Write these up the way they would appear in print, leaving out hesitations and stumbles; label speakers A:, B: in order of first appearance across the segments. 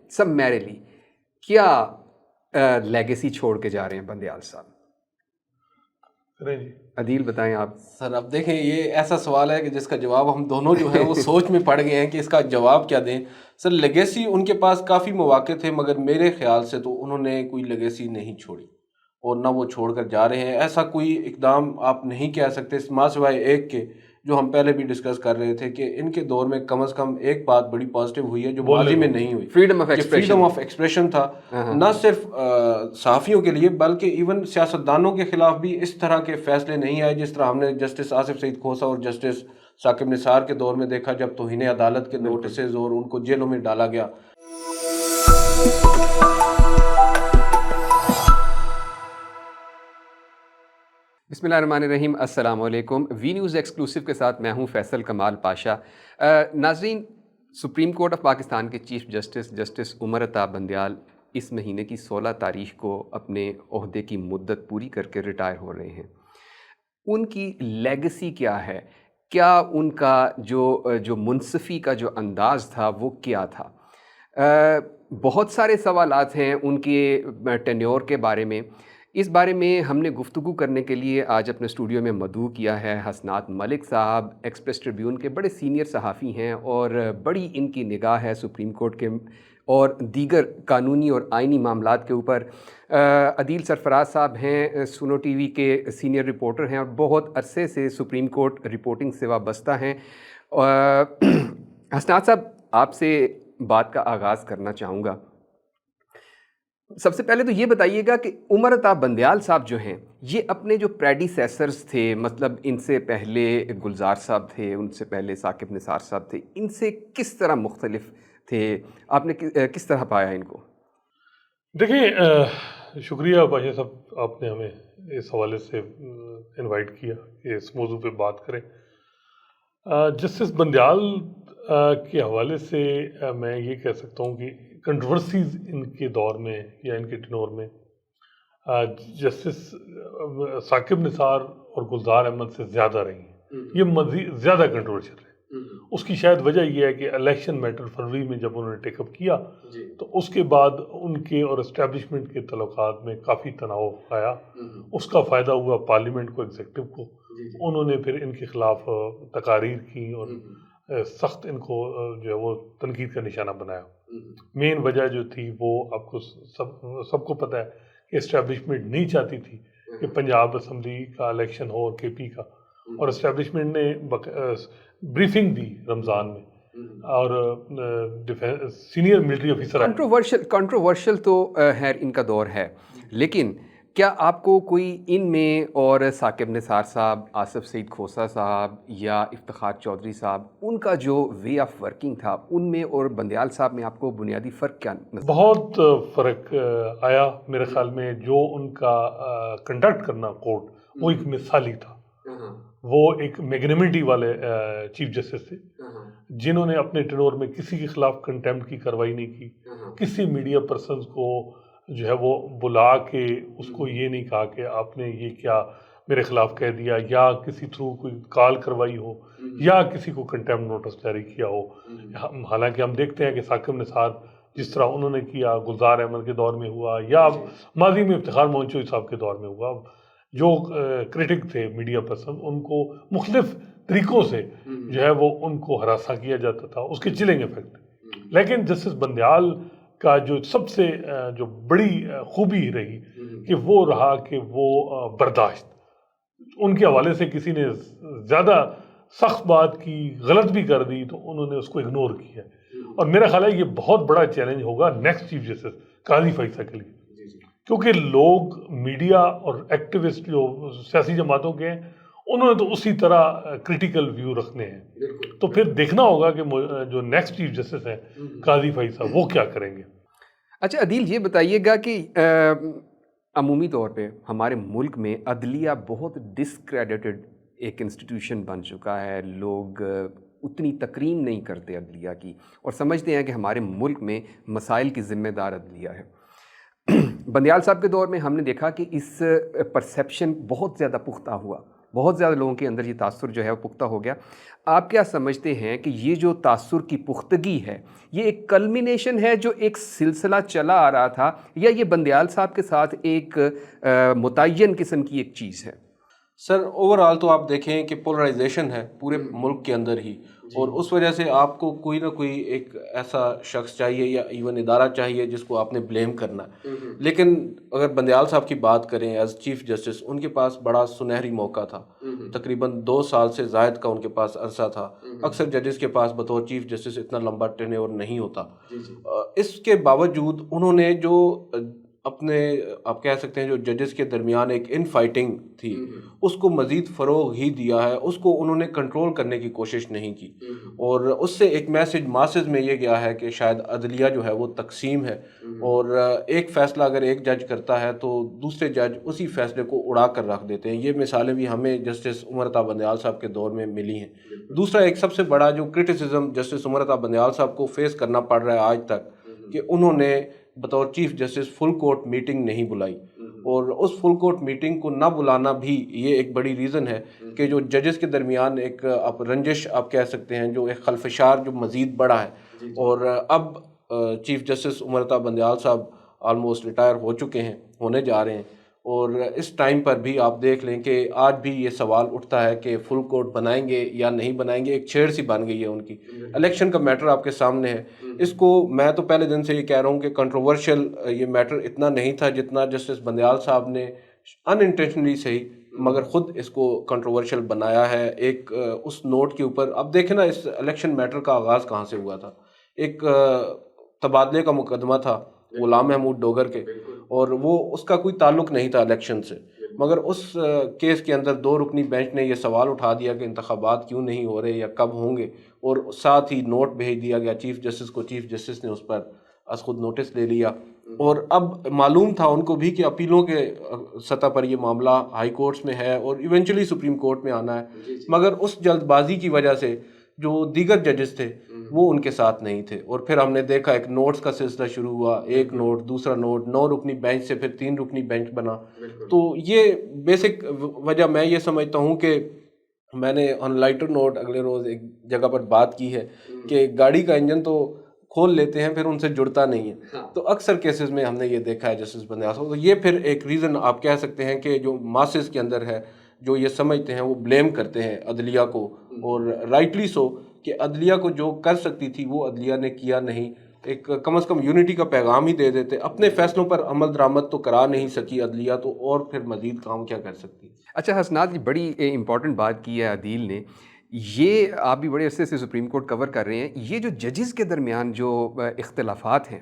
A: سمیرلی کیا لیگیسی چھوڑ کے جا رہے ہیں بندیال صاحب؟
B: جی
A: عدیل بتائیں آپ.
C: سر اب دیکھیں یہ ایسا سوال ہے کہ جس کا جواب ہم دونوں جو ہیں وہ سوچ میں پڑ گئے ہیں کہ اس کا جواب کیا دیں. سر لیگیسی ان کے پاس کافی مواقع تھے مگر میرے خیال سے تو انہوں نے کوئی لیگیسی نہیں چھوڑی اور نہ وہ چھوڑ کر جا رہے ہیں. ایسا کوئی اقدام آپ نہیں کہہ سکتے ماں سوائے ایک کے جو ہم پہلے بھی ڈسکس کر رہے تھے کہ ان کے دور میں کم از کم ایک بات بڑی پازیٹیو ہوئی ہے جو ماضی میں نہیں ہوئی.
A: فریڈم
C: آف ایکسپریشن تھا نہ صرف صحافیوں کے لیے بلکہ ایون سیاستدانوں کے خلاف بھی اس طرح کے فیصلے نہیں آئے جس طرح ہم نے جسٹس آصف سعید کھوسہ اور جسٹس ثاقب نثار کے دور میں دیکھا جب توہین عدالت کے نوٹسز اور ان کو جیلوں میں ڈالا گیا.
A: بسم اللہ الرحمن الرحیم. السلام علیکم. وی نیوز ایکسکلوسیو کے ساتھ میں ہوں فیصل کمال پاشا. ناظرین، سپریم کورٹ آف پاکستان کے چیف جسٹس عمر عطا بندیال اس مہینے کی 16 تاریخ کو اپنے عہدے کی مدت پوری کر کے ریٹائر ہو رہے ہیں. ان کی لیگیسی کیا ہے؟ کیا ان کا جو منصفی کا جو انداز تھا وہ کیا تھا؟ بہت سارے سوالات ہیں ان کے ٹینیور کے بارے میں. اس بارے میں ہم نے گفتگو کرنے کے لیے آج اپنے اسٹوڈیو میں مدعو کیا ہے حسنات ملک صاحب. ایکسپریس ٹریبیون کے بڑے سینئر صحافی ہیں اور بڑی ان کی نگاہ ہے سپریم کورٹ کے اور دیگر قانونی اور آئینی معاملات کے اوپر. عدیل سرفراز صاحب ہیں، سنو ٹی وی کے سینئر رپورٹر ہیں اور بہت عرصے سے سپریم کورٹ رپورٹنگ سے وابستہ ہیں. حسنات صاحب، آپ سے بات کا آغاز کرنا چاہوں گا. سب سے پہلے تو یہ بتائیے گا کہ عمر عطا بندیال صاحب جو ہیں یہ اپنے جو پریڈیسیسرز تھے، مطلب ان سے پہلے گلزار صاحب تھے، ان سے پہلے ثاقب نثار صاحب تھے، ان سے کس طرح مختلف تھے؟ آپ نے کس طرح پایا ان کو؟
B: دیکھیں، شکریہ پاشا صاحب، آپ نے ہمیں اس حوالے سے انوائٹ کیا کہ اس موضوع پہ بات کریں. جسٹس بندیال کے حوالے سے میں یہ کہہ سکتا ہوں کہ کنٹروورسیز ان کے دور میں یا ان کے ٹینور میں جسٹس ثاقب نثار اور گلزار احمد سے زیادہ رہی ہیں. یہ مزید زیادہ کنٹروورشل ہے. اس کی شاید وجہ یہ ہے کہ الیکشن میٹر فروری میں جب انہوں نے ٹیک اپ کیا تو اس کے بعد ان کے اور اسٹیبلشمنٹ کے تعلقات میں کافی تناؤ آیا. اس کا فائدہ ہوا پارلیمنٹ کو، ایگزیکٹو کو. انہوں نے پھر ان کے خلاف تقاریر کی اور سخت ان کو جو ہے وہ تنقید کا نشانہ بنایا. مین وجہ جو تھی وہ آپ کو سب کو پتہ ہے کہ اسٹیبلشمنٹ نہیں چاہتی تھی کہ پنجاب اسمبلی کا الیکشن ہو اور کے پی کا، اور اسٹیبلشمنٹ نے بریفنگ دی رمضان میں اور سینئر ملٹری آفیسر.
A: کنٹروورشل تو خیر ان کا دور ہے، لیکن کیا آپ کو کوئی ان میں اور ثاقب نثار صاحب، آصف سعید کھوسہ صاحب یا افتخار چودھری صاحب، ان کا جو وے آف ورکنگ تھا ان میں اور بندیال صاحب میں آپ کو بنیادی فرق کیا نظر؟
B: بہت فرق آیا میرے خیال میں. جو ان کا کنڈکٹ کرنا کورٹ وہ ایک مثالی تھا. وہ ایک میگنیمٹی والے چیف جسٹس تھے جنہوں نے اپنے ٹینور میں کسی کے خلاف کنٹیمپٹ کی کارروائی نہیں کی. کسی میڈیا پرسنز کو جو ہے وہ بلا کے اس کو یہ نہیں کہا کہ آپ نے یہ کیا میرے خلاف کہہ دیا، یا کسی تھرو کوئی کال کروائی ہو یا کسی کو کنٹیمپٹ نوٹس جاری کیا ہو. حالانکہ ہم دیکھتے ہیں کہ ثاقب نثار جس طرح انہوں نے کیا گلزار احمد کے دور میں ہوا یا ماضی میں افتخار مونچوئی صاحب کے دور میں ہوا. جو کرٹک تھے میڈیا پرسن ان کو مختلف طریقوں سے جو ہے وہ ان کو ہراساں کیا جاتا تھا، اس کے چلنگ افیکٹ. لیکن جسٹس بندیال کا جو سب سے جو بڑی خوبی رہی کہ وہ رہا کہ وہ برداشت. ان کے حوالے سے کسی نے زیادہ سخت بات کی، غلط بھی کر دی تو انہوں نے اس کو اگنور کیا. اور میرا خیال ہے یہ بہت بڑا چیلنج ہوگا نیکسٹ چیف جسٹس قاضی فیصل کے لیے، کیونکہ لوگ میڈیا اور ایکٹیوسٹ جو سیاسی جماعتوں کے ہیں انہوں نے تو اسی طرح کرٹیکل ویو رکھنے ہیں. تو پھر دیکھنا ہوگا کہ جو نیکسٹ چیف جسٹس ہیں قاضی فیصل وہ کیا کریں گے.
A: اچھا عدیل، یہ بتائیے گا کہ عمومی طور پہ ہمارے ملک میں عدلیہ بہت ڈسکریڈٹڈ ایک انسٹیٹیوشن بن چکا ہے. لوگ اتنی تکریم نہیں کرتے عدلیہ کی اور سمجھتے ہیں کہ ہمارے ملک میں مسائل کی ذمہ دار عدلیہ ہے. بندیال صاحب کے دور میں ہم نے دیکھا کہ اس پرسیپشن بہت زیادہ پختہ ہوا، بہت زیادہ لوگوں کے اندر یہ تاثر جو ہے وہ پختہ ہو گیا. آپ کیا سمجھتے ہیں کہ یہ جو تاثر کی پختگی ہے یہ ایک کلمینیشن ہے جو ایک سلسلہ چلا آ رہا تھا, یا یہ بندیال صاحب کے ساتھ ایک متعین قسم کی ایک چیز ہے؟
C: سر اوور آل تو آپ دیکھیں کہ پولرائزیشن ہے پورے ملک کے اندر ہی, اور اس وجہ سے آپ کو کوئی نہ کوئی ایک ایسا شخص چاہیے یا ایون ادارہ چاہیے جس کو آپ نے بلیم کرنا ہے. لیکن اگر بندیال صاحب کی بات کریں ایز چیف جسٹس, ان کے پاس بڑا سنہری موقع تھا, تقریباً 2 سال سے زائد کا ان کے پاس عرصہ تھا. اکثر ججز کے پاس بطور چیف جسٹس اتنا لمبا ٹینیور نہیں ہوتا. اس کے باوجود انہوں نے جو اپنے آپ کہہ سکتے ہیں جو ججز کے درمیان ایک ان فائٹنگ تھی اس کو مزید فروغ ہی دیا ہے, اس کو انہوں نے کنٹرول کرنے کی کوشش نہیں کی, اور اس سے ایک میسج ماسز میں یہ گیا ہے کہ شاید عدلیہ جو ہے وہ تقسیم ہے, اور ایک فیصلہ اگر ایک جج کرتا ہے تو دوسرے جج اسی فیصلے کو اڑا کر رکھ دیتے ہیں. یہ مثالیں بھی ہمیں جسٹس عمر عطا بندیال صاحب کے دور میں ملی ہیں. دوسرا ایک سب سے بڑا جو کرٹیسزم جسٹس عمر عطا بندیال صاحب کو فیس کرنا پڑ رہا ہے آج تک, کہ انہوں نے بطور chief justice full court meeting نہیں بلائی, اور اس فل کورٹ میٹنگ کو نہ بلانا بھی یہ ایک بڑی ریزن ہے کہ جو ججز کے درمیان ایک آپ رنجش آپ کہہ سکتے ہیں, جو ایک خلفشار جو مزید بڑا ہے. اور اب چیف جسٹس عمر عطا بندیال صاحب آلموسٹ ریٹائر ہو چکے ہیں, ہونے جا رہے ہیں, اور اس ٹائم پر بھی آپ دیکھ لیں کہ آج بھی یہ سوال اٹھتا ہے کہ فل کورٹ بنائیں گے یا نہیں بنائیں گے. ایک چھیڑ سی بن گئی ہے ان کی. الیکشن کا میٹر آپ کے سامنے ہے, اس کو میں تو پہلے دن سے یہ کہہ رہا ہوں کہ کنٹروورشل یہ میٹر اتنا نہیں تھا جتنا جسٹس بندیال صاحب نے ان انٹینشنلی صحیح مگر خود اس کو کنٹروورشل بنایا ہے. ایک اس نوٹ کے اوپر اب دیکھیں نا, اس الیکشن میٹر کا آغاز کہاں سے ہوا تھا. ایک تبادلے کا مقدمہ تھا غلام محمود ڈوگر کے, اور وہ اس کا کوئی تعلق نہیں تھا الیکشن سے, مگر اس کیس کے اندر 2 رکنی بینچ نے یہ سوال اٹھا دیا کہ انتخابات کیوں نہیں ہو رہے یا کب ہوں گے, اور ساتھ ہی نوٹ بھیج دیا گیا چیف جسٹس کو. چیف جسٹس نے اس پر از خود نوٹس لے لیا, اور اب معلوم تھا ان کو بھی کہ اپیلوں کے سطح پر یہ معاملہ ہائی کورٹس میں ہے اور ایونچولی سپریم کورٹ میں آنا ہے, مگر اس جلد بازی کی وجہ سے جو دیگر ججز تھے وہ ان کے ساتھ نہیں تھے, اور پھر ہم نے دیکھا ایک نوٹس کا سلسلہ شروع ہوا, ایک نوٹ دوسرا نوٹ, 9 رکنی بینچ سے پھر 3 رکنی بینچ بنا. تو یہ بیسک وجہ میں یہ سمجھتا ہوں کہ میں نے آن لائٹر نوٹ اگلے روز ایک جگہ پر بات کی ہے کہ گاڑی کا انجن تو کھول لیتے ہیں پھر ان سے جڑتا نہیں ہے, تو اکثر کیسز میں ہم نے یہ دیکھا ہے جسٹس بندیال صاحب. تو یہ پھر ایک ریزن آپ کہہ سکتے ہیں کہ جو ماسز کے اندر ہے جو یہ سمجھتے ہیں وہ بلیم کرتے ہیں عدلیہ کو, اور رائٹلی سو, کہ عدلیہ کو جو کر سکتی تھی وہ عدلیہ نے کیا نہیں. ایک کم از کم یونٹی کا پیغام ہی دے دیتے, اپنے فیصلوں پر عمل درآمد تو کرا نہیں سکی عدلیہ, تو اور پھر مزید کام کیا کر سکتی.
A: اچھا حسنات, یہ بڑی امپورٹنٹ بات کی ہے عدیل نے, یہ آپ بھی بڑے عرصے سے سپریم کورٹ کور کر رہے ہیں. یہ جو ججز کے درمیان جو اختلافات ہیں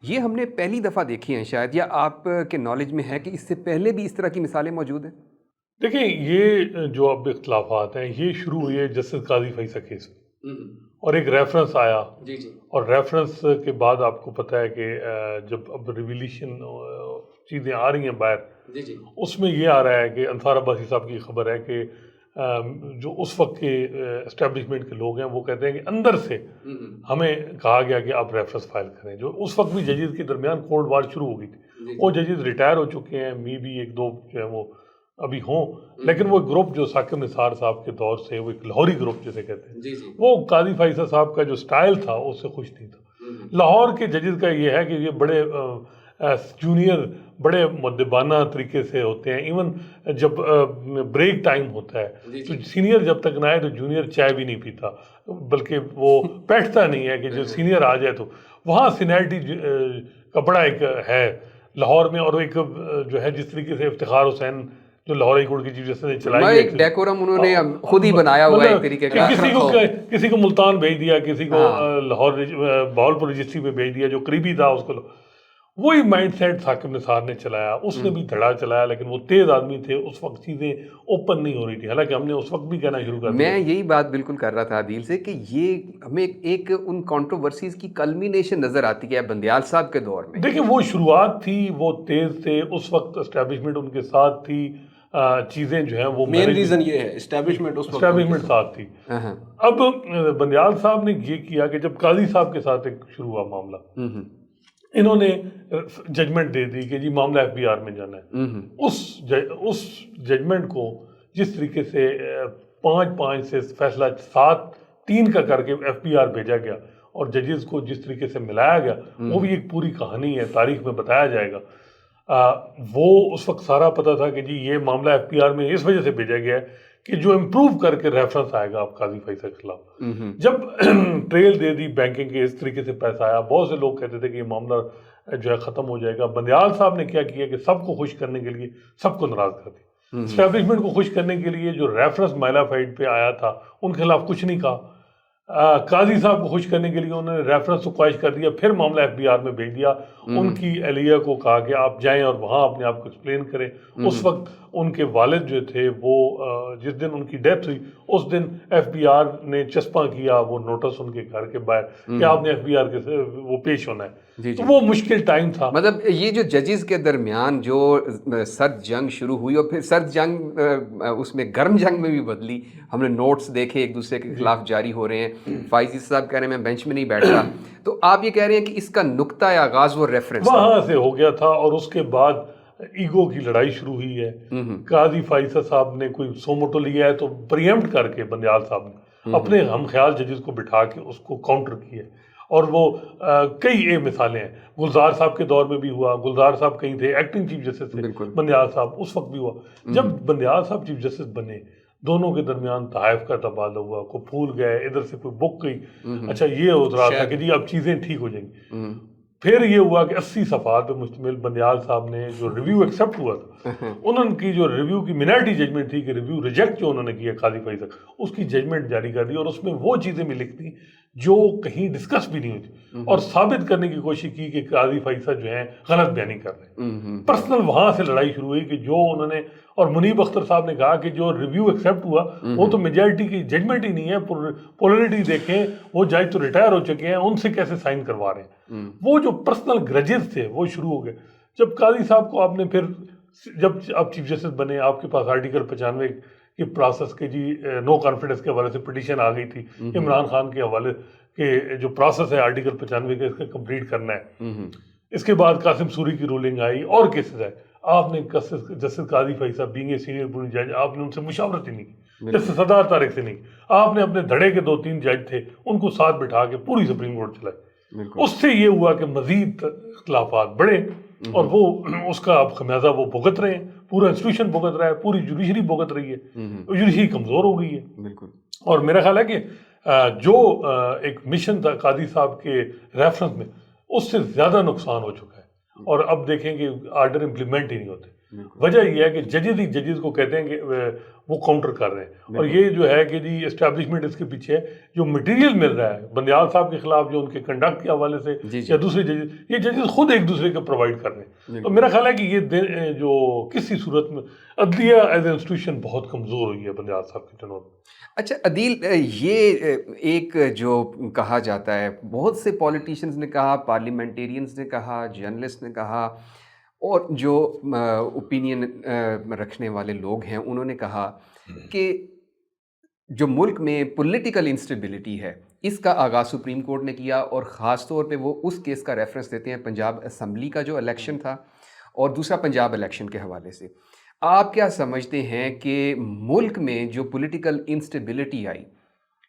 A: یہ ہم نے پہلی دفعہ دیکھی ہیں شاید, یا آپ کے نالج میں ہے کہ اس سے پہلے بھی اس طرح کی مثالیں موجود ہیں؟
B: دیکھیں یہ جو اب اختلافات ہیں یہ شروع ہوئی ہے جسٹس قاضی فیصل کیس میں, اور ایک ریفرنس آیا, اور ریفرنس کے بعد آپ کو پتہ ہے کہ جب اب ریویلیشن چیزیں آ رہی ہیں باہر, اس میں یہ آ رہا ہے کہ انصار عباسی صاحب کی خبر ہے کہ جو اس وقت کے اسٹیبلشمنٹ کے لوگ ہیں وہ کہتے ہیں کہ اندر سے ہمیں کہا گیا کہ آپ ریفرنس فائل کریں. جو اس وقت بھی ججز کے درمیان کولڈ وار شروع ہو گئی تھی, وہ ججز ریٹائر ہو چکے ہیں, می بھی 1-2 جو ہیں وہ ابھی ہوں, لیکن وہ گروپ جو ثاقب نثار صاحب کے دور سے, وہ ایک لاہوری گروپ جسے کہتے ہیں, وہ قاضی فیصل صاحب کا جو سٹائل تھا اس سے خوش نہیں تھا. لاہور کے ججز کا یہ ہے کہ یہ بڑے جونیئر بڑے مدبانہ طریقے سے ہوتے ہیں. ایون جب بریک ٹائم ہوتا ہے تو سینئر جب تک نہ آئے تو جونیئر چائے بھی نہیں پیتا, بلکہ وہ بیٹھتا نہیں ہے کہ جو سینئر آ جائے تو. وہاں سینئرٹی کا بڑا ایک ہے لاہور میں, اور ایک جو ہے جس طریقے سے افتخار حسین جو لاہور ہائی کورٹ کی چیف جسٹس نے چلائی ہے,
A: ایک ڈیکورم انہوں نے خود ہی بنایا ہوا ہے ایک طریقے کا.
B: کسی کو ملتان بھیج دیا, کسی کو لاہور بہاولپور رجسٹری میں بھیج دیا جو قریبی تھا اس کو. وہی مائنڈ سیٹ ثاقب نثار نے چلایا, اس نے بھی دھڑا چلایا, لیکن وہ تیز آدمی تھے, اس وقت چیزیں اوپن نہیں ہو رہی تھی. حالانکہ ہم نے اس وقت بھی کہنا شروع کر دیا.
A: میں یہی بات بالکل کر رہا تھا عدیل سے کہ یہ ہمیں ایک ان کانٹروورسیز کی کلمینیشن نظر آتی ہے بندیال صاحب کے دور میں.
B: دیکھیں وہ شروعات تھی, وہ تیز تھے, اس وقت اسٹیبلشمنٹ ان کے ساتھ تھی, چیزیں جو ہیں وہ
C: مین ریزن یہ ہے اسٹیبلشمنٹ
B: ساتھ تھی. اب بندیال صاحب نے یہ کیا کہ جب قاضی صاحب کے ساتھ ایک شروع ہوا معاملہ, انہوں نے ججمنٹ دے دی کہ جی معاملہ FBR میں جانا ہے. اس ججمنٹ کو جس طریقے سے 5-5 سے فیصلہ 7-3 کا کر کے FPR بھیجا گیا اور ججز کو جس طریقے سے ملایا گیا، وہ بھی ایک پوری کہانی ہے، تاریخ میں بتایا جائے گا۔ وہ اس وقت سارا پتہ تھا کہ جی یہ معاملہ FPR میں اس وجہ سے بھیجا گیا ہے کہ جو امپروو کر کے ریفرنس آئے گا آپ قاضی فیصل کے خلاف۔ جب ٹریل دے دی بینکنگ کے، اس طریقے سے پیسہ آیا، بہت سے لوگ کہتے تھے کہ یہ معاملہ جو ہے ختم ہو جائے گا۔ بندیال صاحب نے کیا کیا کہ سب کو خوش کرنے کے لیے سب کو ناراض کر دیا۔ اسٹیبلشمنٹ کو خوش کرنے کے لیے جو ریفرنس مائلا فائٹ پہ آیا تھا ان کے خلاف کچھ نہیں کہا۔ قاضی صاحب کو خوش کرنے کے لیے انہوں نے ریفرنس کو خواہش کر دیا، پھر معاملہ FBR میں بھیج دیا۔ ان کی اہلیہ کو کہا کہ آپ جائیں اور وہاں اپنے آپ کو ایکسپلین کریں۔ اس وقت ان کے والد جو تھے وہ جس دن ان کی ڈیتھ ہوئی اس دن FBR نے چسپاں کیا وہ نوٹس ان کے گھر کے باہر کہ آپ نے FBR کے وہ پیش ہونا ہے۔ تو وہ مشکل ٹائم تھا۔
A: مطلب یہ جو ججز کے درمیان جو سرد جنگ شروع ہوئی اور پھر سرد جنگ اس میں گرم جنگ میں بھی بدلی، ہم نے نوٹس دیکھے ایک دوسرے کے خلاف جاری ہو رہے ہیں، فائزی صاحب کہہ رہے ہیں میں بینچ میں نہیں بیٹھ رہا، تو آپ یہ کہہ رہے ہیں کہ اس کا نقطۂ آغاز وہ ریفرنس
B: وہاں سے ہو گیا تھا اور اس کے بعد ایگو کی لڑائی شروع ہوئی ہے۔ قاضی فائزہ صاحب نے کوئی سو موٹو لیا ہے تو پریمپٹ کر کے بندیال صاحب نے اپنے ہم خیال ججز کو بٹھا کے اس کو کاؤنٹر کیا، اور وہ کئی مثالیں ہیں۔ گلزار صاحب کے دور میں بھی ہوا، گلزار صاحب کہیں تھے ایکٹنگ چیف جسٹس تھے، بندیال صاحب اس وقت بھی ہوا۔ جب بندیال صاحب چیف جسٹس بنے دونوں کے درمیان تحائف کا تبادلہ ہوا، کوئی پھول گئے، ادھر سے کوئی بک گئی، اچھا یہ ہو رہا تھا کہ جی اب چیزیں ٹھیک ہو جائیں گی۔ پھر یہ ہوا کہ 80 صفحات پہ مشتمل بندیال صاحب نے جو ریویو ایکسیپٹ ہوا تھا، انہوں کی جو ریویو کی منارٹی ججمنٹ تھی کہ ریویو ریجیکٹ جو انہوں نے کیا قاضی فیصل، اس کی ججمنٹ جاری کر دی اور اس میں وہ چیزیں بھی لکھ دی جو کہیں ڈسکس بھی نہیں ہوئی تھی، اور ثابت کرنے کی کوشش کی کہ قاضی فیصل جو ہیں غلط بیانی کر رہے ہیں۔ پرسنل وہاں سے لڑائی شروع ہوئی کہ جو انہوں نے، اور منیب اختر صاحب نے کہا کہ جو ریویو ایکسیپٹ ہوا وہ تو میجارٹی کی ججمنٹ ہی نہیں ہے، پولرٹی دیکھیں، وہ جج تو ریٹائر ہو چکے ہیں، ان سے کیسے سائن کروا رہے ہیں۔ وہ جو پرسنل گرجز تھے وہ شروع ہو گئے۔ جب قاضی صاحب کو آپ نے پھر جب آپ چیف جسٹس بنے، آپ کے پاس آرٹیکل 95 کی پروسیس کے جی نو کانفیڈنس کے حوالے سے پٹیشن آ گئی تھی، عمران خان کے حوالے کہ جو پروسیس ہے آرٹیکل 95 کا اس کا کمپلیٹ کرنا ہے۔ اس کے بعد قاسم سوری کی رولنگ آئی اور کیسز آئے۔ آپ نے justice Qazi Faisal being a senior police جج، آپ نے ان سے مشاورت ہی نہیں کی، جسٹس صدار طارق سے نہیں کی۔ آپ نے اپنے دھڑے کے 2-3 جج تھے ان کو ساتھ بٹھا کے پوری سپریم کورٹ چلائی۔ اس سے یہ ہوا کہ مزید اختلافات بڑھے اور وہ اس کا اب خمیازہ وہ بھگت رہے ہیں، پورا انسٹیٹیوشن بھگت رہا ہے، پوری جوڈیشری بھگت رہی ہے، جوڈیشری کمزور ہو گئی ہے۔
A: بالکل۔
B: اور میرا خیال ہے کہ جو ایک مشن تھا قاضی صاحب کے ریفرنس میں، اس سے زیادہ نقصان ہو چکا ہے، اور اب دیکھیں کہ آرڈر امپلیمنٹ ہی نہیں ہوتے۔ وجہ یہ ہے کہ ججز ہی ججز کو کہتے ہیں کہ وہ کاؤنٹر کر رہے ہیں، اور یہ جو ہے کہ جی اسٹیبلشمنٹ اس کے پیچھے ہے، جو مٹیریل مل رہا ہے بندیال صاحب کے خلاف جو ان کے کنڈکٹ کے حوالے سے یا دوسرے ججز، یہ ججز خود ایک دوسرے کو پرووائڈ کر رہے ہیں۔ تو میرا خیال ہے کہ یہ جو کسی صورت میں عدلیہ ایز اے انسٹیٹیوشن بہت کمزور ہوئی ہے بندیال صاحب کے ٹرنور میں۔
A: اچھا عدیل، یہ ایک جو کہا جاتا ہے، بہت سے پولیٹیشنز نے کہا، پارلیمنٹیرینز نے کہا، جرنلسٹ نے کہا، اور جو اوپینین رکھنے والے لوگ ہیں انہوں نے کہا کہ جو ملک میں پولیٹیکل انسٹیبلٹی ہے اس کا آغاز سپریم کورٹ نے کیا، اور خاص طور پہ وہ اس کیس کا ریفرنس دیتے ہیں پنجاب اسمبلی کا جو الیکشن تھا اور دوسرا پنجاب الیکشن کے حوالے سے۔ آپ کیا سمجھتے ہیں کہ ملک میں جو پولیٹیکل انسٹیبلٹی آئی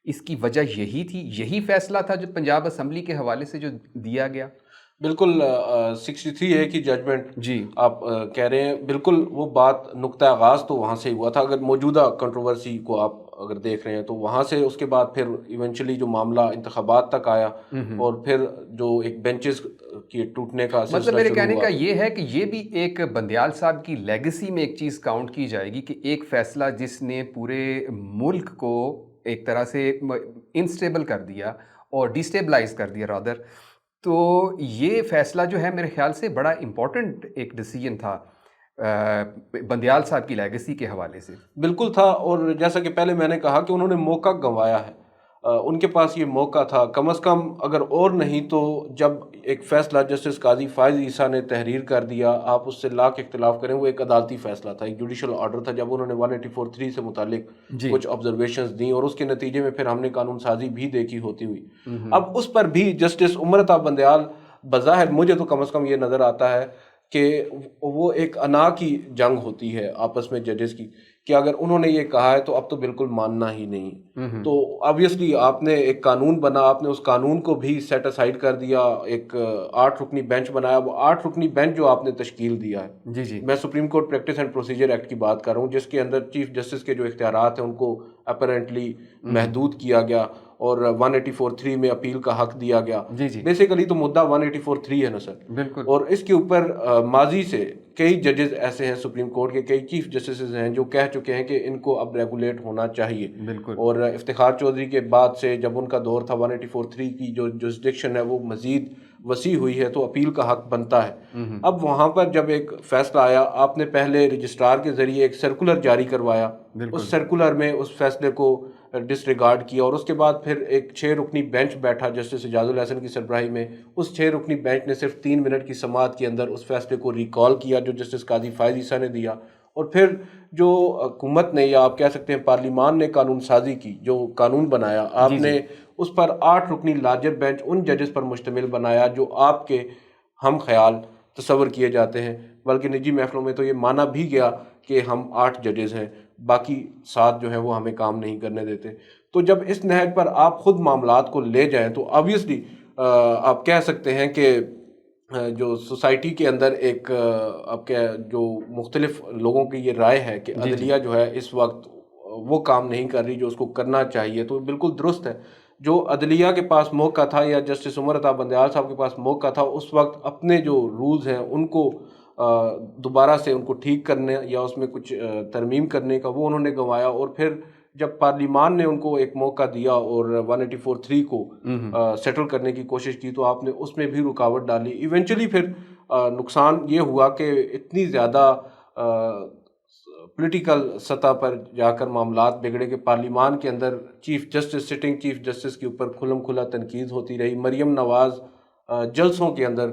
A: اس کی وجہ یہی تھی، یہی فیصلہ تھا جو پنجاب اسمبلی کے حوالے سے جو دیا گیا؟
B: بالکل
C: 63A کی ججمنٹ
A: جی
C: آپ کہہ رہے ہیں، بالکل وہ بات نقطہ آغاز تو وہاں سے ہوا تھا۔ اگر موجودہ کنٹروورسی کو آپ اگر دیکھ رہے ہیں تو وہاں سے اس کے بعد پھر ایونچولی جو معاملہ انتخابات تک آیا اور پھر جو ایک بینچز کی ٹوٹنے کا سلسلہ
A: مطلب میرے
C: شروع
A: کہنے
C: ہوا۔
A: کا یہ ہے کہ یہ بھی ایک بندیال صاحب کی لیگسی میں ایک چیز کاؤنٹ کی جائے گی کہ ایک فیصلہ جس نے پورے ملک کو ایک طرح سے انسٹیبل کر دیا اور ڈیسٹیبلائز کر دیا رادر، تو یہ فیصلہ جو ہے میرے خیال سے بڑا امپورٹنٹ ایک ڈیسیجن تھا بندیال صاحب کی لیگسی کے حوالے سے۔
C: بالکل تھا، اور جیسا کہ پہلے میں نے کہا کہ انہوں نے موقع گنوایا ہے، ان کے پاس یہ موقع تھا کم از کم، اگر اور نہیں تو جب ایک فیصلہ جسٹس قاضی فائز عیسیٰ نے تحریر کر دیا، آپ اس سے لاکھ اختلاف کریں، وہ ایک عدالتی فیصلہ تھا، ایک جوڈیشل آرڈر تھا، جب انہوں نے 184(3) سے متعلق کچھ آبزرویشنز دیں اور اس کے نتیجے میں پھر ہم نے قانون سازی بھی دیکھی ہوتی ہوئی۔ اب اس پر بھی جسٹس عمرتا بندیال، بظاہر مجھے تو کم از کم یہ نظر آتا ہے کہ وہ ایک انا کی جنگ ہوتی ہے آپس میں ججز کی، کہ اگر انہوں نے یہ کہا ہے تو اب تو بالکل ماننا ہی نہیں. تو آبویسلی آپ نے ایک قانون بنا, آپ نے اس قانون کو بھی سیٹ اسائڈ کر دیا, ایک 8 رکنی بینچ بنایا. وہ 8 رکنی بینچ جو آپ نے تشکیل دیا ہے,
A: جی جی
C: میں supreme court practice and procedure act کی بات کر رہا ہوں, جس کے اندر چیف جسٹس کے جو اختیارات ہیں ان کو اپیرنٹلی محدود کیا گیا اور 184(3) میں اپیل کا حق دیا گیا.
A: جی جی
C: بیسیکلی تو مدعا 184(3) ہے نا سر.
A: بالکل.
C: اور اس کے اوپر ماضی سے کئی ججز ایسے ہیں سپریم کورٹ کے, کئی چیف جسٹسز ہیں جو کہہ چکے ہیں کہ ان کو اب ریگولیٹ ہونا چاہیے.
A: بالکل.
C: اور افتخار چودھری کے بعد سے جب ان کا دور تھا 184(3) کی جو جورسڈکشن ہے وہ مزید وسیع ہوئی ہے تو اپیل کا حق بنتا ہے. اب وہاں پر جب ایک فیصلہ آیا, آپ نے پہلے رجسٹرار کے ذریعے ایک سرکولر جاری کروایا, اس سرکولر میں اس فیصلے کو ڈسریگارڈ کیا, اور اس کے بعد پھر ایک 6 رکنی بینچ بیٹھا جسٹس اعجاز الحسن کی سربراہی میں. اس 6 رکنی بینچ نے صرف 3 منٹ کی سماعت کے اندر اس فیصلے کو ریکال کیا جو جسٹس قاضی فائز عیسیٰ نے دیا, اور پھر جو حکومت نے, یا آپ کہہ سکتے ہیں پارلیمان نے قانون سازی کی, جو قانون بنایا, آپ نے اس پر 8 رکنی لارجر بینچ ان ججز پر مشتمل بنایا جو آپ کے ہم خیال تصور کیے جاتے ہیں, بلکہ نجی محفلوں میں تو یہ مانا بھی گیا کہ ہم 8 ججز ہیں, باقی 7 جو ہیں وہ ہمیں کام نہیں کرنے دیتے. تو جب اس نہج پر آپ خود معاملات کو لے جائیں تو آبویسلی آپ کہہ سکتے ہیں کہ جو سوسائٹی کے اندر ایک آپ کے جو مختلف لوگوں کی یہ رائے ہے کہ عدلیہ جو ہے اس وقت وہ کام نہیں کر رہی جو اس کو کرنا چاہیے, تو بالکل درست ہے. جو عدلیہ کے پاس موقع تھا یا جسٹس عمر عطا بندیال صاحب کے پاس موقع تھا, اس وقت اپنے جو رولز ہیں ان کو دوبارہ سے ان کو ٹھیک کرنے یا اس میں کچھ ترمیم کرنے کا وہ انہوں نے گنوایا. اور پھر جب پارلیمان نے ان کو ایک موقع دیا اور 184(3) کو سیٹل کرنے کی کوشش کی تو آپ نے اس میں بھی رکاوٹ ڈالی. ایونچولی پھر نقصان یہ ہوا کہ اتنی زیادہ پولیٹیکل سطح پر جا کر معاملات بگڑے کہ پارلیمان کے اندر chief justice, sitting chief justice کے اوپر کھلم کھلا تنقید ہوتی رہی. مریم نواز جلسوں کے اندر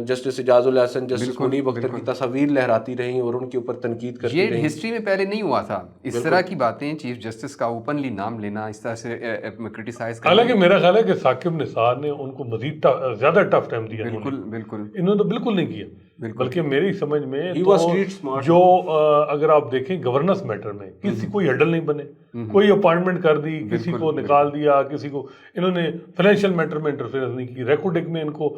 C: جسٹس اعجاز الحسن, جسٹس منیب اختر کی تصاویر لہراتی رہیں اور ان کے اوپر تنقید کرتی رہیں.
A: یہ ہسٹری میں پہلے نہیں ہوا تھا اس طرح کی باتیں, چیف جسٹس کا اوپنلی نام لینا, اس طرح سے کرٹیسائز کرنا.
B: حالانکہ میرا خیال ہے کہ ثاقب نثار نے ان کو مزید زیادہ ٹف ٹائم دیا.
A: بالکل بالکل,
B: انہوں نے بالکل نہیں کیا. بلکہ میری سمجھ میں
C: جو
B: اگر آپ دیکھیں گورننس میٹر میں کسی کوئی ہیڈل نہیں بنے, کوئی اپوائنٹمنٹ کر دی, کسی کو نکال دیا, کسی کو انہوں نے فائنینشیل میٹر میں انٹرفیئرنس نہیں کی. ریکارڈنگ میں ان کو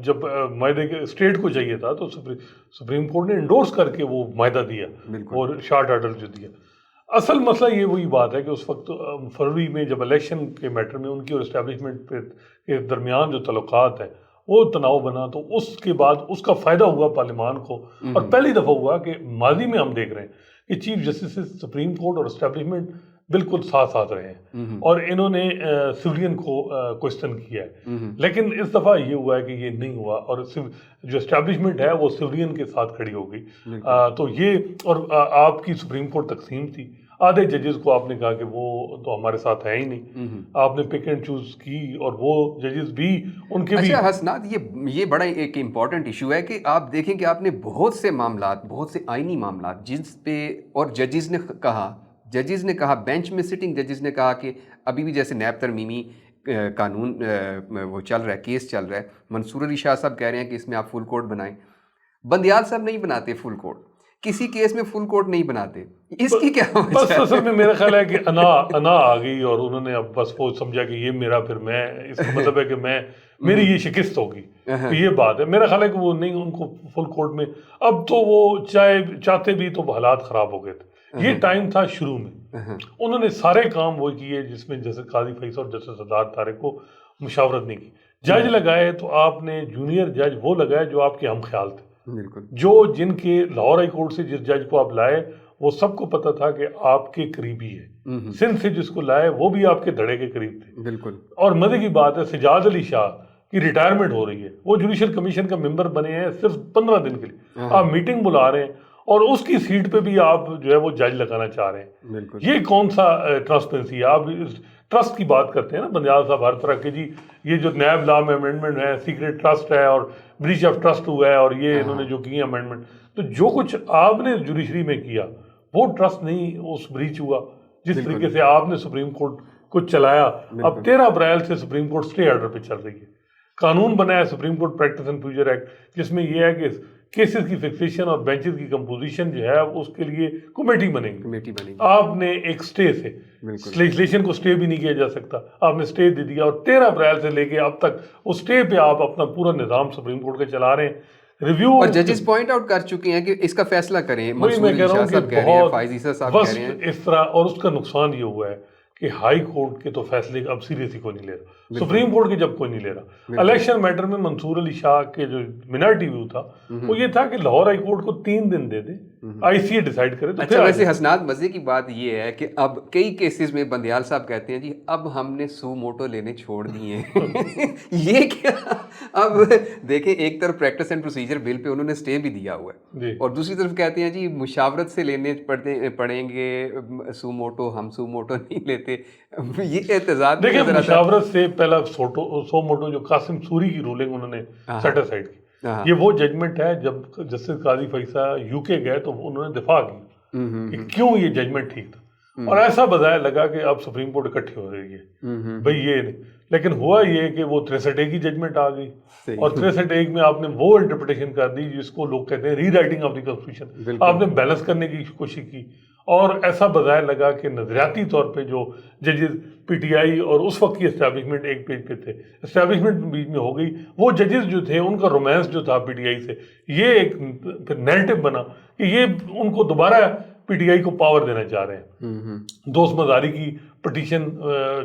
B: جب معاہدے کے اسٹیٹ کو چاہیے تھا تو سپریم کورٹ نے انڈورس کر کے وہ معاہدہ دیا اور شارٹ آرڈر جو دیا. اصل مسئلہ یہ وہی بات ہے کہ اس وقت فروری میں جب الیکشن کے میٹر میں ان کی اور اسٹیبلشمنٹ کے درمیان جو تعلقات ہیں وہ تناؤ بنا, تو اس کے بعد اس کا فائدہ ہوا پارلیمان کو. اور پہلی دفعہ ہوا کہ ماضی میں ہم دیکھ رہے ہیں کہ چیف جسٹس سپریم کورٹ اور اسٹیبلشمنٹ بالکل ساتھ ساتھ رہے ہیں اور انہوں نے سویلین کو کوشچن کیا ہے. لیکن اس دفعہ یہ ہوا ہے کہ یہ نہیں ہوا اور جو اسٹیبلشمنٹ ہے وہ سویلین کے ساتھ کھڑی ہو گئی. تو یہ, اور آپ کی سپریم کورٹ تقسیم تھی, آدھے ججز کو آپ نے کہا کہ وہ تو ہمارے ساتھ ہے ہی نہیں, آپ نے پک اینڈ چوز کی, اور وہ ججز بھی ان کے بھی.
A: اچھا حسنات, یہ بڑا ایک امپورٹنٹ ایشو ہے کہ آپ دیکھیں کہ آپ نے بہت سے معاملات, بہت سے آئینی معاملات جس پہ, اور ججز نے کہا بینچ میں سٹنگ ججز نے کہا کہ ابھی بھی جیسے نیب ترمیمی قانون وہ چل رہا ہے, کیس چل رہا ہے, منصور علی شاہ صاحب کہہ رہے ہیں کہ اس میں آپ فل کورٹ بنائیں. بندیال صاحب نہیں بناتے فل کورٹ, کسی کیس میں فل کورٹ نہیں بناتے, اس کی کیا وجہ ہے؟
B: بس اصل میں میرا خیال ہے کہ انا آ گئی اور انہوں نے اب بس وہ سمجھا کہ یہ میرا, پھر میں, اس کا مطلب ہے کہ میری یہ شکست ہوگی, یہ بات ہے. میرا خیال ہے کہ وہ نہیں, ان کو فل کورٹ میں اب تو وہ چاہتے بھی تو حالات خراب ہو گئے تھے. یہ ٹائم تھا شروع میں, انہوں نے سارے کام وہ کیے جس میں جیسے قاضی فیصل اور جسٹس صدارت طارق کو مشاورت نہیں کی. جج لگائے تو آپ نے جونیئر جج وہ لگائے جو آپ کے ہم خیال تھے, جو جن کے لاہور ہائی کورٹ سے جس جج کو آپ لائے وہ سب کو پتا تھا کہ آپ کے قریبی ہے. سندھ سے جس کو لائے وہ بھی آپ کے دھڑے کے قریب تھے.
A: بالکل.
B: اور مزے کی بات ہے سجاد علی شاہ کی ریٹائرمنٹ ہو رہی ہے, وہ جوڈیشل کمیشن کا ممبر بنے ہیں صرف 15 دن کے لیے, آپ میٹنگ بلا رہے ہیں اور اس کی سیٹ پہ بھی آپ جو ہے وہ جج لگانا چاہ رہے ہیں. یہ کون سا ٹرانسپیرنسی ہے؟ آپ ٹرسٹ کی بات کرتے ہیں نا بندیال صاحب ہر طرح کے, جی یہ جو نیب لا میں امینڈمنٹ ہے, سیکریٹ ٹرسٹ ہے اور بریچ آف ٹرسٹ ہوا ہے, اور یہ انہوں نے جو کی امینڈمنٹ, تو جو کچھ آپ نے جوڈیشری میں کیا وہ ٹرسٹ نہیں اس بریچ ہوا. جس طریقے سے آپ نے سپریم کورٹ کو چلایا, اب 13 اپریل سے سپریم کورٹ سٹے آرڈر پہ چل رہی ہے. قانون بنایا supreme court practice and procedure act, جس میں یہ ہے کہ کیسز کی فکسیشن اور بینچز کی کمپوزیشن جو ہے اس کے لیے کمیٹی بنے گی. آپ نے ایک سٹے سے لیجسلیشن کو سٹے بھی نہیں کیا جا سکتا, آپ نے سٹے دے دیا اور 13 اپریل سے لے کے اب تک اس سٹے پہ آپ اپنا پورا نظام سپریم کورٹ کا چلا رہے ہیں. ریویو
A: اور ججز پوائنٹ آؤٹ کر چکے ہیں کہ اس کا فیصلہ کریں.
B: میں کہہ رہا ہوں کہ
A: بہت
B: بس اس طرح, اور اس کا نقصان یہ ہوا ہے کہ ہائی کورٹ کے تو فیصلے اب سیریس ہی کوئی نہیں لے رہا, سپریم کورٹ کے جب کوئی نہیں لے رہا. الیکشن میٹر میں منصور علی شاہ کے جو منارٹی ویو تھا وہ یہ تھا کہ لاہور ہائی کورٹ کو 3 دن دے دیں, آئی سی اے ڈیسائیڈ کرے.
A: اچھا ویسے حسنات مزے کی بات یہ ہے کہ اب کئی کیسز میں بندیال صاحب کہتے ہیں جی اب ہم نے سو موٹو لینے چھوڑ دیے ہیں. یہ کیا, اب دیکھیں ایک طرف پریکٹس اینڈ پروسیجر بل پہ انہوں نے سٹے بھی دیا ہوا ہے اور دوسری طرف کہتے ہیں جی مشاورت سے لینے پڑیں گے سو موٹو, ہم سو موٹو نہیں لیتے. یہ اعتراض
B: دیکھیں مشاورت سے پہلا سو موٹو جو قاسم سوری کی رولنگ انہوں نے سیٹ اسائڈ کی, یہ وہ ججمنٹ ہے جب جسٹس قاضی فیصل یو کے گئے تو انہوں نے دفاع کی کہ کیوں یہ ججمنٹ ٹھیک تھا, اور ایسا بظاہر لگا کہ اب سپریم کورٹ اکٹھی ہو رہی ہے بھئی یہ نہیں. لیکن ہوا یہ کہ وہ 63A کی ججمنٹ آ گئی اور 63A میں آپ نے وہ انٹرپریٹیشن کر دی جس کو لوگ کہتے ہیں ری رائٹنگ آف دی کنسٹیٹیوشن. آپ نے بیلنس کرنے کی کوشش کی اور ایسا بظاہر لگا کہ نظریاتی طور پہ جو ججز پی ٹی آئی اور اس وقت کی اسٹیبلشمنٹ ایک پیج پہ تھے, اسٹیبلشمنٹ بیچ میں ہو گئی, وہ ججز جو تھے ان کا رومانس جو تھا پی ٹی آئی سے, یہ ایک پھر نیریٹو بنا کہ یہ ان کو دوبارہ پی ٹی آئی کو پاور دینا چاہ رہے ہیں. دوست مزاری کی پٹیشن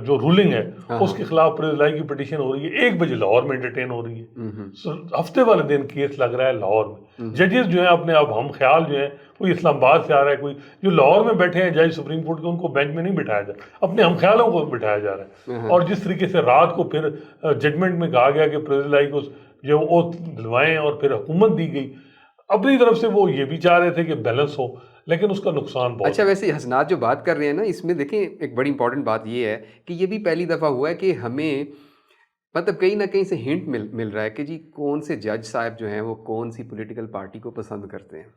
B: جو رولنگ ہے اس کے خلاف پریزلائی کی پٹیشن ہو رہی ہے, 1 بجے لاہور میں انٹرٹین ہو رہی ہے. ہفتے والے دن کیس لگ رہا ہے لاہور میں. ججز جو ہیں اپنے اب ہم خیال جو ہیں کوئی اسلام آباد سے آ رہا ہے, کوئی جو لاہور میں بیٹھے ہیں جج سپریم کورٹ کے, ان کو بینچ میں نہیں بٹھایا جا رہا, اپنے ہم خیالوں کو بٹھایا جا رہا ہے. اور جس طریقے سے رات کو پھر ججمنٹ میں کہا گیا کہ پریزلائی کو جو اوتھ دلوائیں اور پھر حکومت دی گئی, اپنی طرف سے وہ یہ بھی چاہ رہے تھے کہ بیلنس ہو, لیکن اس کا نقصان بہت.
A: اچھا ویسے حسنات جو بات کر رہے ہیں نا, اس میں دیکھیں ایک بڑی امپورٹنٹ بات یہ ہے کہ یہ بھی پہلی دفعہ ہوا ہے کہ ہمیں مطلب کہیں نہ کہیں سے ہنٹ مل رہا ہے کہ جی کون سے جج صاحب جو ہیں وہ کون سی پولیٹیکل پارٹی کو پسند کرتے ہیں.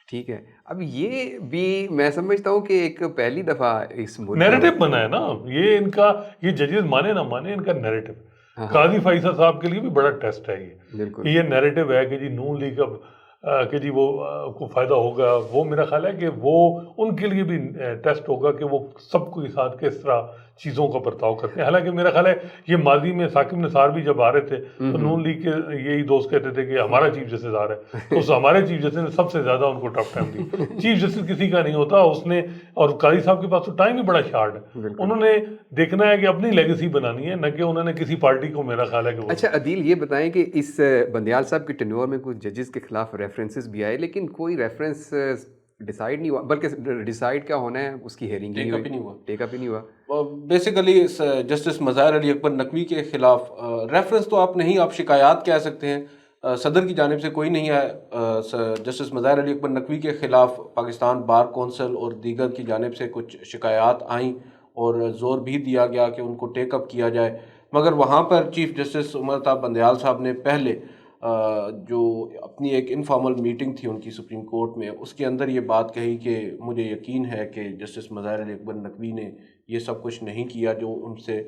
A: ٹھیک ہے, اب یہ بھی میں سمجھتا ہوں کہ ایک پہلی دفعہ اس
B: نیریٹو بنا ہے نا, یہ ان کا, یہ ججز مانے نہ مانے ان کا نیریٹو. قاضی فیصل صاحب کے لیے بھی بڑا ٹیسٹ ہے یہ نیریٹو ہے کہ جی نون لیگ اب کہ جی وہ کو فائدہ ہوگا. وہ میرا خیال ہے کہ وہ ان کے لیے بھی ٹیسٹ ہوگا کہ وہ سب کے ساتھ کس طرح چیزوں کا برتاؤ کرتے ہیں. حالانکہ میرا خیال ہے یہ ماضی میں ثاقب نثار بھی جب آ رہے تھے تو نون لیگ کے یہی دوست کہتے تھے کہ ہمارا چیف جسٹس آ رہا ہے, تو اس ہمارے چیف جسٹس نے سب سے زیادہ ان کو ٹف ٹائم دی. چیف جسٹس کسی کا نہیں ہوتا اس نے, اور قاضی صاحب کے پاس تو ٹائم ہی بڑا شارٹ ہے. انہوں نے دیکھنا ہے کہ اپنی لیگیسی بنانی ہے, نہ کہ انہوں نے کسی پارٹی کو, میرا خیال ہے کہ.
A: اچھا عدیل یہ بتائیں کہ اس بندیال صاحب کے ٹینیور میں کچھ ججز کے خلاف ریفرنسز بھی آئے, لیکن کوئی ریفرنس ڈیسائیڈ نہیں ہوا, بلکہ ڈیسائیڈ کیا ہونا ہے اس کی ہیئرنگ ٹیک اپ ہی نہیں ہوا.
C: بیسیکلی جسٹس مظاہر علی اکبر نقوی کے خلاف ریفرنس تو آپ نہیں, آپ شکایات کہہ سکتے ہیں. صدر کی جانب سے کوئی نہیں ہے. جسٹس مظاہر علی اکبر نقوی کے خلاف پاکستان بار کونسل اور دیگر کی جانب سے کچھ شکایات آئیں اور زور بھی دیا گیا کہ ان کو ٹیک اپ کیا جائے, مگر وہاں پر چیف جسٹس عمر الطاف بندیال صاحب نے پہلے جو اپنی ایک انفارمل میٹنگ تھی ان کی سپریم کورٹ میں, اس کے اندر یہ بات کہی کہ مجھے یقین ہے کہ جسٹس مظاہر علی اکبر نقوی نے یہ سب کچھ نہیں کیا جو ان سے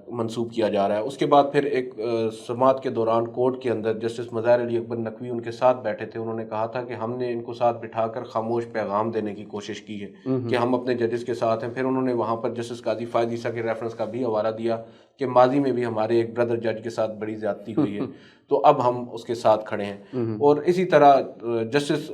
C: منسوب کیا جا رہا ہے. اس کے بعد پھر ایک سماعت کے دوران کورٹ کے اندر جسٹس مظاہر علی اکبر نقوی ان کے ساتھ بیٹھے تھے. انہوں نے کہا تھا کہ ہم نے ان کو ساتھ بٹھا کر خاموش پیغام دینے کی کوشش کی ہے کہ ہم اپنے ججز کے ساتھ ہیں. پھر انہوں نے وہاں پر جسٹس قاضی فائز عیسیٰ کے ریفرنس کا بھی حوالہ دیا کہ ماضی میں بھی ہمارے ایک بردر جج کے ساتھ بڑی زیادتی ہوئی ہے, تو اب ہم اس کے ساتھ کھڑے ہیں. اور اسی طرح جسٹس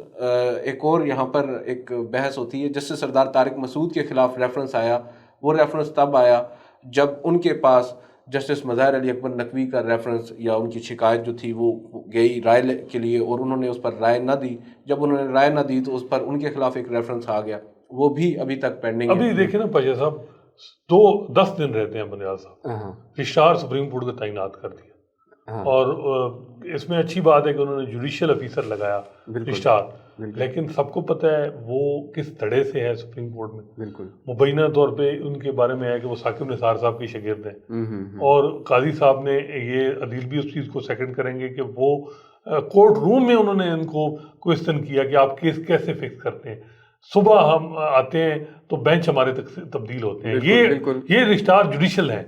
C: ایک اور یہاں پر ایک بحث ہوتی ہے, جسٹس سردار طارق مسعود کے خلاف ریفرنس آیا. وہ ریفرنس تب آیا جب ان کے پاس جسٹس مظاہر علی اکبر نقوی کا ریفرنس یا ان کی شکایت جو تھی وہ گئی رائے کے لیے اور انہوں نے اس پر رائے نہ دی. جب انہوں نے رائے نہ دی تو اس پر ان کے خلاف ایک ریفرنس آ گیا, وہ بھی ابھی تک پینڈنگ ہے.
B: ابھی دیکھیں نا پاشا صاحب, 10 دن رہتے ہیں بندیال صاحب, رجسٹرار سپریم کورٹ کا تعینات کر دیا, اور اس میں اچھی بات ہے کہ انہوں نے جوڈیشل افیسر لگایا رجسٹرار, لیکن سب کو پتہ ہے وہ کس دھڑے سے ہے سپریم کورٹ میں.
A: بالکل
B: مبینہ طور پہ ان کے بارے میں ہے کہ وہ ثاقب نثار صاحب کے شاگرد ہیں, اور قاضی صاحب نے یہ عدیل بھی اس چیز کو سیکنڈ کریں گے کہ وہ کورٹ روم میں انہوں نے ان کو کوئسچن کیا کہ آپ کیس کیسے فکس کرتے ہیں. صبح ہم آتے ہیں تو بینچ ہمارے تک تبدیل ہوتے ہیں. یہ رجسٹرار جوڈیشل ہیں,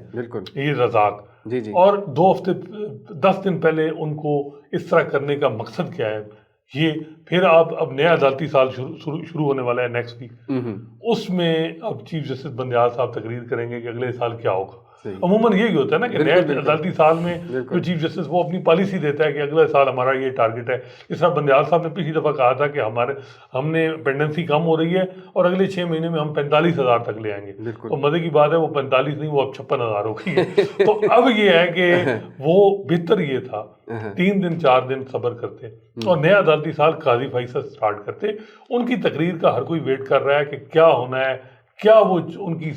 B: یہ رزاق.
A: جی جی
B: اور 2 ہفتے 10 دن پہلے ان کو اس طرح کرنے کا مقصد کیا ہے یہ پھر آپ اب نیا عدالتی سال شروع ہونے والا ہے نیکسٹ ویک، اس میں اب چیف جسٹس بندیال صاحب تقریر کریں گے کہ اگلے سال کیا ہوگا. عموماً یہی ہوتا ہے نا کہ نئے عدالتی سال میں جو چیف جسٹس وہ اپنی پالیسی دیتا ہے کہ اگلے سال ہمارا یہ ٹارگٹ ہے. اس طرح بندیال صاحب نے پچھلی دفعہ کہا تھا کہ ہم نے پینڈنسی کم ہو رہی ہے اور اگلے 6 مہینے میں ہم 45,000 تک لے آئیں گے. تو مزے کی بات ہے وہ 45 نہیں، وہ اب 56,000 ہو گئی ہے. تو اب یہ ہے کہ وہ بہتر یہ تھا 3 دن 4 دن صبر کرتے اور نیا عدالتی سال قاضی فائز سے سٹارٹ کرتے. ان کی تقریر کا ہر کوئی ویٹ کر رہا ہے کہ کیا ہونا ہے، کیا وہ ان کی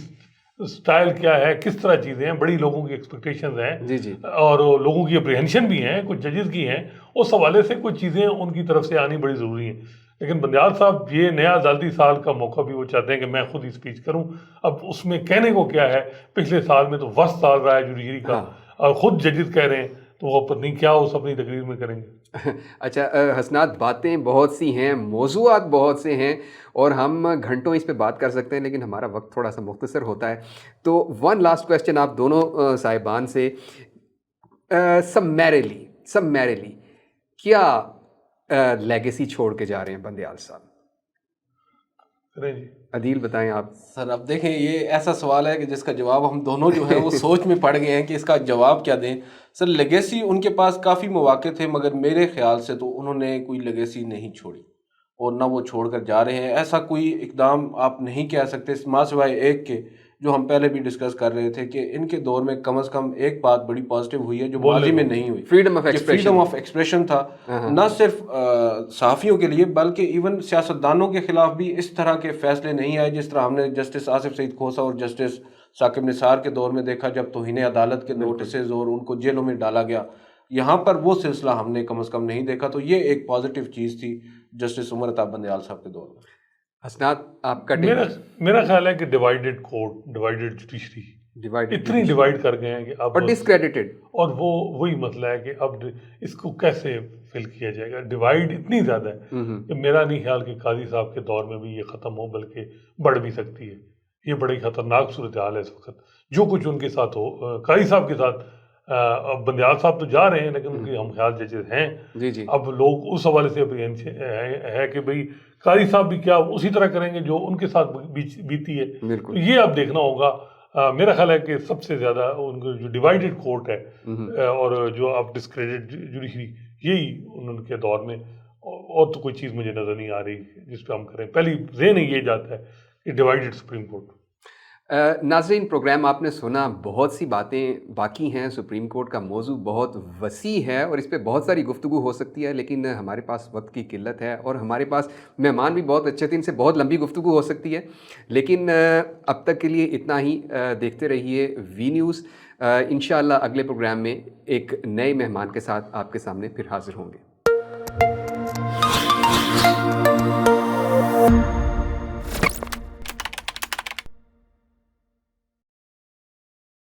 B: سٹائل کیا ہے، کس طرح چیزیں ہیں. بڑی لوگوں کی ایکسپیکٹیشنز ہیں اور لوگوں کی اپریہنشن بھی ہیں، کچھ ججز کی ہیں. اس حوالے سے کچھ چیزیں ان کی طرف سے آنی بڑی ضروری ہیں. لیکن بندیال صاحب یہ نیا عدالتی سال کا موقع بھی وہ چاہتے ہیں کہ میں خود ہی اسپیچ کروں. اب اس میں کہنے کو کیا ہے، پچھلے سال میں تو وسط چل رہا ہے جوڈیشری کا اور خود ججز کہہ رہے ہیں، تو وہ پتہ نہیں کیا اس اپنی تقریر میں کریں گے.
A: اچھا حسنات، باتیں بہت سی ہیں، موضوعات بہت سے ہیں اور ہم گھنٹوں اس پہ بات کر سکتے ہیں، لیکن ہمارا وقت تھوڑا سا مختصر ہوتا ہے. تو ون لاسٹ کویسچن آپ دونوں صاحبان سے، سمیرلی کیا لیگیسی چھوڑ کے جا رہے ہیں بندیال صاحب؟ عدیل بتائیں آپ.
C: سر اب دیکھیں، یہ ایسا سوال ہے کہ جس کا جواب ہم دونوں جو ہے وہ سوچ میں پڑ گئے ہیں کہ اس کا جواب کیا دیں. سر لیگیسی ان کے پاس کافی مواقع تھے، مگر میرے خیال سے تو انہوں نے کوئی لیگیسی نہیں چھوڑی اور نہ وہ چھوڑ کر جا رہے ہیں. ایسا کوئی اقدام آپ نہیں کہہ سکتے ماں سوائے ایک کے، جو ہم پہلے بھی ڈسکس کر رہے تھے کہ ان کے دور میں کم از کم ایک بات بڑی پازیٹیو ہوئی ہے جو ماضی میں نہیں ہوئی،
A: فریڈم
C: آف ایکسپریشن تھا. نہ صرف صحافیوں کے لیے بلکہ ایون سیاستدانوں کے خلاف بھی اس طرح کے فیصلے نہیں آئے جس طرح ہم نے جسٹس آصف سعید کھوسہ اور جسٹس ثاقب نثار کے دور میں دیکھا، جب توہین عدالت کے نوٹسز اور ان کو جیلوں میں ڈالا گیا. یہاں پر وہ سلسلہ ہم نے کم از کم نہیں دیکھا. تو یہ ایک پازیٹیو چیز تھی جسٹس عمر عطا بندیال صاحب کے دور میں.
A: حسنات آپ کا
B: میرا خیال ہے کہ ڈیوائیڈڈ کورٹ، ڈیوائیڈڈ جوڈیشری اتنی ڈیوائیڈ کر گئے ہیں کہ اب
A: ڈسکریڈٹڈ،
B: اور وہی مسئلہ ہے کہ اب اس کو کیسے فل کیا جائے گا. ڈیوائیڈ اتنی زیادہ ہے کہ میرا نہیں خیال کہ قاضی صاحب کے دور میں بھی یہ ختم ہو، بلکہ بڑھ بھی سکتی ہے. یہ بڑی خطرناک صورتحال ہے اس وقت جو کچھ ان کے ساتھ ہو. قاضی صاحب کے ساتھ اب بندیال صاحب تو جا رہے ہیں لیکن ان کے ہم خیال ججز ہیں. اب لوگ اس حوالے سے ہے کہ بھئی قاضی صاحب بھی کیا اسی طرح کریں گے جو ان کے ساتھ بیتی ہے. تو یہ اب دیکھنا ہوگا. میرا خیال ہے کہ سب سے زیادہ ان کا جو ڈیوائیڈڈ کورٹ ہے اور جو اب ڈسکریڈٹ جوڈیشری، یہی ان کے دور میں اور تو کوئی چیز مجھے نظر نہیں آ رہی جس پہ ہم کریں. پہلی ذہن یہ جاتا ہے کہ ڈیوائیڈڈ سپریم کورٹ.
A: ناظرین، پروگرام آپ نے سنا، بہت سی باتیں باقی ہیں. سپریم کورٹ کا موضوع بہت وسیع ہے اور اس پہ بہت ساری گفتگو ہو سکتی ہے، لیکن ہمارے پاس وقت کی قلت ہے اور ہمارے پاس مہمان بھی بہت اچھے تھے، ان سے بہت لمبی گفتگو ہو سکتی ہے. لیکن اب تک کے لیے اتنا ہی. دیکھتے رہیے وی نیوز. انشاءاللہ اگلے پروگرام میں ایک نئے مہمان کے ساتھ آپ کے سامنے پھر حاضر ہوں گے.